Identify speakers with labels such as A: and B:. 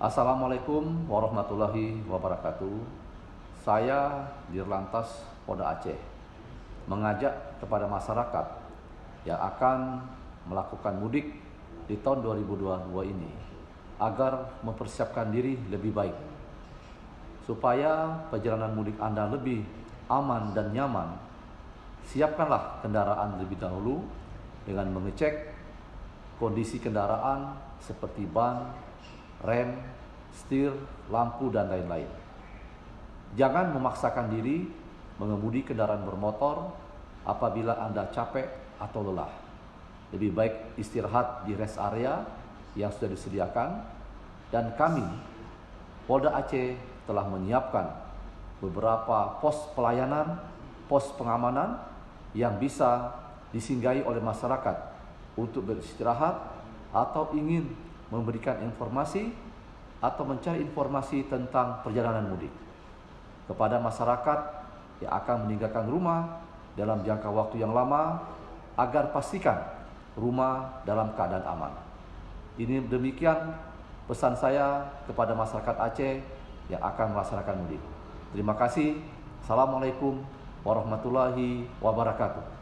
A: Assalamualaikum warahmatullahi wabarakatuh. Saya Dirlantas Polda Aceh mengajak kepada masyarakat yang akan melakukan mudik di tahun 2022 ini agar mempersiapkan diri lebih baik supaya perjalanan mudik Anda lebih aman dan nyaman. Siapkanlah kendaraan lebih dahulu dengan mengecek kondisi kendaraan seperti ban, rem, setir, lampu, dan lain-lain. Jangan memaksakan diri mengemudi kendaraan bermotor apabila Anda capek atau lelah. Lebih baik istirahat di rest area yang sudah disediakan, dan kami, Polda Aceh, telah menyiapkan beberapa pos pelayanan, pos pengamanan yang bisa disinggahi oleh masyarakat untuk beristirahat atau ingin memberikan informasi atau mencari informasi tentang perjalanan mudik. Kepada masyarakat yang akan meninggalkan rumah dalam jangka waktu yang lama, agar pastikan rumah dalam keadaan aman. Ini demikian pesan saya kepada masyarakat Aceh yang akan melaksanakan mudik. Terima kasih. Assalamualaikum warahmatullahi wabarakatuh.